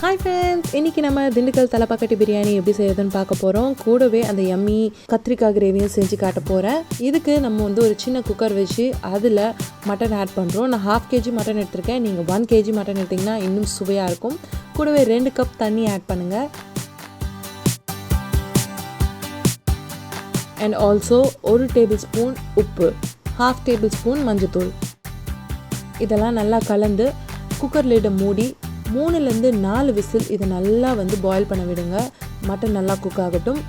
Hi friends, இன்னைக்கு நம்ம திண்டுக்கல் தலப்பாக்கட்டி பிரியாணி எப்படி செய்யறதுன்னு பார்க்க போறோம். கூடவே அந்த யம்மி கத்திரிக்காய் கிரேவியும் செஞ்சு காட்ட போறேன். இதுக்கு நம்ம ஒரு சின்ன குக்கர் வச்சு அதுல மட்டன் ஆட் பண்றோம். நான் 1/2 kg மட்டன் எடுத்துர்க்கேன். நீங்க 1 kg மட்டன் எடுத்தீங்கன்னா இன்னும் சுவையா இருக்கும். கூடவே 2 கப் தண்ணி ஆட் பண்ணுங்க. And also 1 tablespoon உப்பு, 1/2 tablespoon மஞ்சள். இதெல்லாம் நல்லா கலந்து குக்கர் லிட் மூடி 3 ல இருந்து 4 விசில் இத நல்லா பாயில் பண்ண விடுங்க. மட்டன் நல்லா குக் ஆகட்டும்.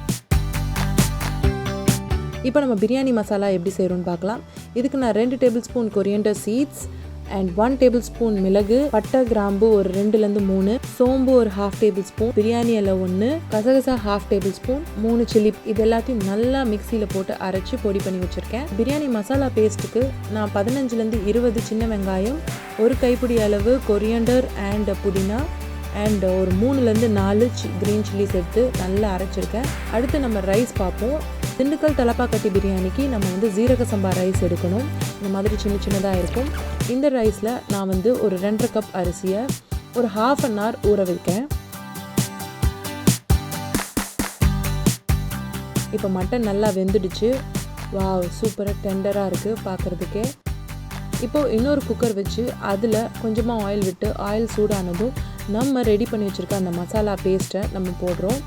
இப்போ நம்ம பிரியாணி மசாலா எப்படி செய்றோம்னு பார்க்கலாம். இதுக்கு நான் 2 tablespoon coriander seeds and 1 tablespoon மிளகு, பட்டை கிராம்பு ஒரு 2 ல இருந்து 3, சோம்பு ஒரு 1/2 டேபிள்ஸ்பூன், பிரியாணி இலை 1, கசகசா 1/2 டேபிள்ஸ்பூன், 3 சில்லி இது எல்லாத்தையும் நல்லா மிக்ஸில போட்டு அரைச்சு பொடி பண்ணி வச்சிருக்கேன். பிரியாணி மசாலா பேஸ்ட்டுக்கு நான் 15 ல இருந்து 20 சின்ன வெங்காயம், ஒரு கைப்பிடி அளவு கொரியண்டர் and புதினா and ஒரு 3 ல இருந்து 4 கிரீன் சில்லிஸ் எடுத்து நல்லா அரைச்சிருக்கேன். அடுத்து நம்ம ரைஸ் பார்ப்போம். திண்டுக்கல் தலப்பாக்கட்டி பிரியாணிக்கு நம்ம ஜீரக சம்பா ரைஸ் எடுக்கணும். இந்த மாதிரி சின்ன சின்னதாக இருக்கும். இந்த ரைஸில் நான் ஒரு 2.5 கப் அரிசியை ஒரு 1/2 an hour ஊற வைக்கேன். இப்போ மட்டன் நல்லா வெந்துடுச்சு. வாவ், சூப்பராக டெண்டராக இருக்குது பார்க்குறதுக்கே. இப்போது இன்னொரு குக்கர் வச்சு அதில் கொஞ்சமாக ஆயில் விட்டு ஆயில் சூடானதும் நம்ம ரெடி பண்ணி வச்சுருக்க அந்த மசாலா பேஸ்ட்டை நம்ம போடுறோம்.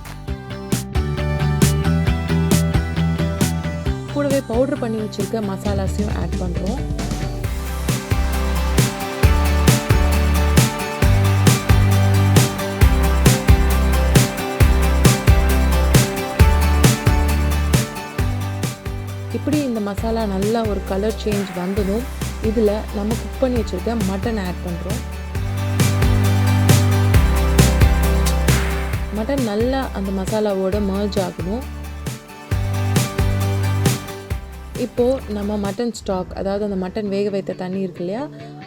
கூடவே பவுடர் பண்ணி வச்சுருக்க மசாலாஸையும் ஆட் பண்ணுறோம். இப்படி இந்த மசாலா நல்லா ஒரு கலர் சேஞ்ச் வந்ததும் இதில் நம்ம குக் பண்ணி வச்சுருக்க மட்டன் ஆட் பண்ணுறோம். மட்டன் நல்லா அந்த மசாலாவோட மர்ஜ் ஆகணும். இப்போது நம்ம மட்டன் ஸ்டாக், அதாவது அந்த மட்டன் வேக வைத்த தண்ணி இருக்கு இல்லையா,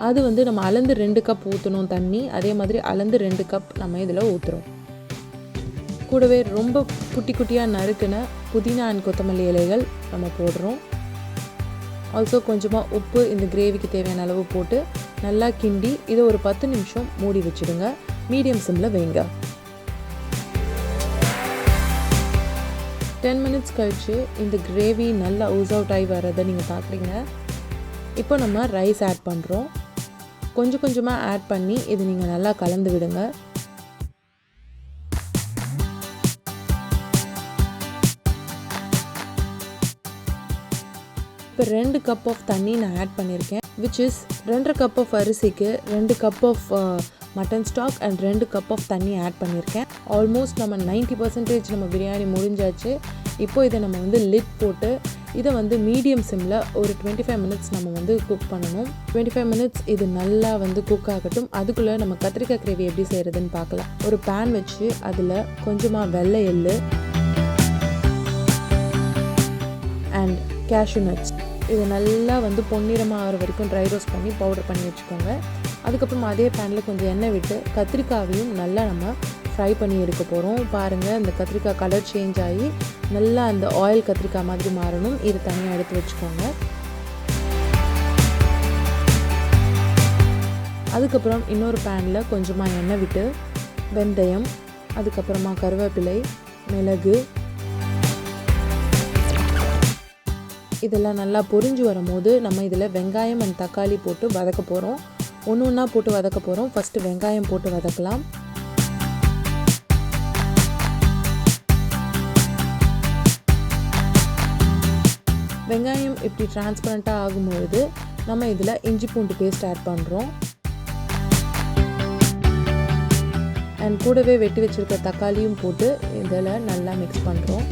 அது நம்ம அளந்து 2 கப் ஊற்றணும் தண்ணி. அதே மாதிரி அளந்து 2 கப் நம்ம இதில் ஊற்றுறோம். கூடவே ரொம்ப குட்டி குட்டியாக நறுக்கின புதினா அண்ட் கொத்தமல்லி இலைகள் நம்ம போடுறோம். ஆல்சோ கொஞ்சமாக உப்பு இந்த கிரேவிக்கு தேவையான அளவு போட்டு நல்லா கிண்டி இதை ஒரு 10 நிமிஷம் மூடி வச்சுடுங்க. மீடியம் சிம்மில் வைங்க. 10 minutes கழிச்சு இந்த கிரேவி நல்லா ஊஸ் அவுட் ஆகி வரதை நீங்கள் பார்க்குறீங்க. இப்போ நம்ம ரைஸ் ஆட் பண்ணுறோம். கொஞ்சம் கொஞ்சமாக ஆட் பண்ணி இது நீங்கள் நல்லா கலந்து விடுங்க. இப்போ 2 கப் ஆஃப் தண்ணி நான் ஆட் பண்ணியிருக்கேன். விச் இஸ் 2.5 கப் ஆஃப் அரிசிக்கு 2 cup of mutton stock and 2 cup of தண்ணி ஆட் பண்ணியிருக்கேன். ஆல்மோஸ்ட் நம்ம 90% நம்ம பிரியாணி முடிஞ்சாச்சு. இப்போ இதை நம்ம லிட் போட்டு இதை மீடியம் சிம்மில் ஒரு 25 minutes நம்ம குக் பண்ணணும். 25 minutes இது நல்லா குக் ஆகட்டும். அதுக்குள்ளே நம்ம கத்திரிக்காய் கிரேவி எப்படி செய்கிறதுன்னு பார்க்கலாம். ஒரு பேன் வச்சு அதில் கொஞ்சமாக வெள்ளை எள்ளு அண்ட் கேஷ்யூ நட்ஸ் இது நல்லா பொன்னிறமாக ஆகிற வரைக்கும் ட்ரை ரோஸ்ட் பண்ணி பவுடர் பண்ணி வச்சுக்கோங்க. அதுக்கப்புறம் அதே பேனில் கொஞ்சம் எண்ணெய் விட்டு கத்திரிக்காயையும் நல்லா நம்ம ஃப்ரை பண்ணி எடுக்க போகிறோம். பாருங்கள், இந்த கத்திரிக்காய் கலர் சேஞ்ச் ஆகி நல்லா அந்த ஆயில் கத்திரிக்காய் மாதிரி மாறணும். இது தனியாக எடுத்து வச்சுக்கோங்க. அதுக்கப்புறம் இன்னொரு பேனில் கொஞ்சமாக எண்ணெய் விட்டு வெந்தயம், அதுக்கப்புறமா கருவேப்பிலை, மிளகு இதெல்லாம் நல்லா பொரிஞ்சு வரும்போது நம்ம இதில் வெங்காயம் அண்ட் தக்காளி போட்டு வதக்க போகிறோம். ஒன்று ஒன்றா போட்டு வதக்க போகிறோம். ஃபஸ்ட்டு வெங்காயம் போட்டு வதக்கலாம். வெங்காயம் இப்படி டிரான்ஸ்பரண்ட்டாக ஆகும்பொழுது நம்ம இதில் இஞ்சி பூண்டு பேஸ்ட் ஆட் பண்ணுறோம். அண்ட் கூடவே வெட்டி வச்சுருக்க தக்காளியும் போட்டு இதில் நல்லா மிக்ஸ் பண்ணுறோம்.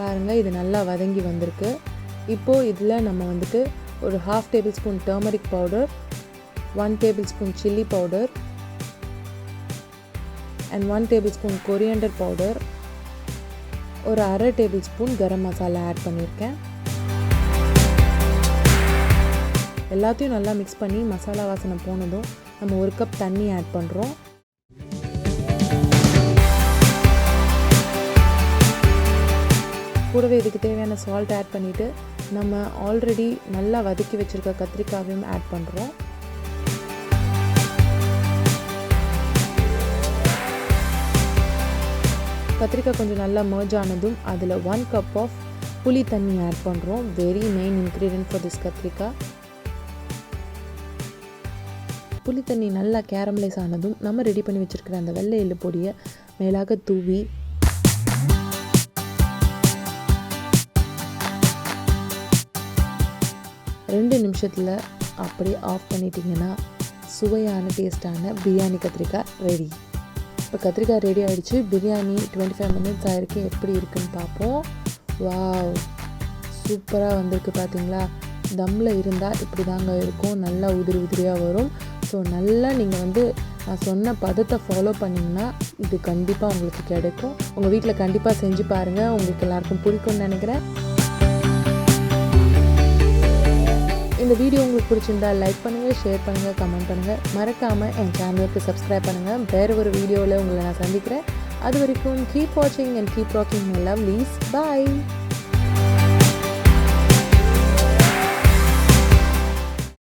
பாருங்கள், இது நல்லா வதங்கி வந்திருக்கு. இப்போது இதில் நம்ம ஒரு 1/2 tablespoon turmeric powder, 1 tablespoon chilli powder and 1 tablespoon coriander powder, ஒரு 1/2 டேபிள்ஸ்பூன் கரம் மசாலா ஆட் பண்ணியிருக்கேன். எல்லாத்தையும் நல்லா மிக்ஸ் பண்ணி மசாலா வாசனை போனதும் நம்ம 1 கப் தண்ணி ஆட் பண்ணுறோம். கூடவே இதுக்கு தேவையான சால்ட் ஆட் பண்ணிவிட்டு நம்ம ஆல்ரெடி நல்லா வதக்கி வச்சுருக்க கத்திரிக்காயும் ஆட் பண்ணுறோம். கத்திரிக்காய் கொஞ்சம் நல்லா மர்ஜ் ஆனதும் அதில் 1 கப் ஆஃப் புளி தண்ணி ஆட் பண்ணுறோம். Very main ingredient for this கத்திரிக்காய். புளி தண்ணி நல்லா கேரமலைஸ் ஆனதும் நம்ம ரெடி பண்ணி வச்சுருக்கிற அந்த வெள்ளை எள்ளு பொடியை மேலாக தூவி ரெண்டு நிமிஷத்தில் அப்படியே ஆஃப் பண்ணிட்டீங்கன்னா சுவையான டேஸ்டான பிரியாணி கத்திரிக்காய் ரெடி. இப்போ கத்திரிக்காய் ரெடி ஆகிடுச்சு. பிரியாணி 25 மினிட்ஸ் ஆகிருக்கு. எப்படி இருக்குன்னு பார்ப்போம். வாவ், சூப்பராக வந்திருக்கு பார்த்தீங்களா. தம்மில் இருந்தால் இப்படி தாங்க இருக்கும். நல்லா உதிரி உதிரியாக வரும். ஸோ நல்லா நீங்கள் நான் சொன்ன பதத்தை ஃபாலோ பண்ணிங்கன்னா இது கண்டிப்பாக உங்களுக்கு கிடைக்கும். உங்கள் வீட்டில் கண்டிப்பாக செஞ்சு பாருங்கள். உங்களுக்கு எல்லாருக்கும் பிடிக்கும்னு நினைக்கிறேன். இந்த வீடியோ உங்களுக்கு பிடிச்சிருந்தால் லைக் பண்ணுங்கள், ஷேர் பண்ணுங்கள், கமெண்ட் பண்ணுங்கள். மறக்காமல் என் சேனலுக்கு சப்ஸ்கிரைப் பண்ணுங்கள். வேறு ஒரு வீடியோவில் உங்களை நான் சந்திக்கிறேன். அது வரைக்கும் கீப் வாட்சிங் and keep rocking my lovelies. Bye.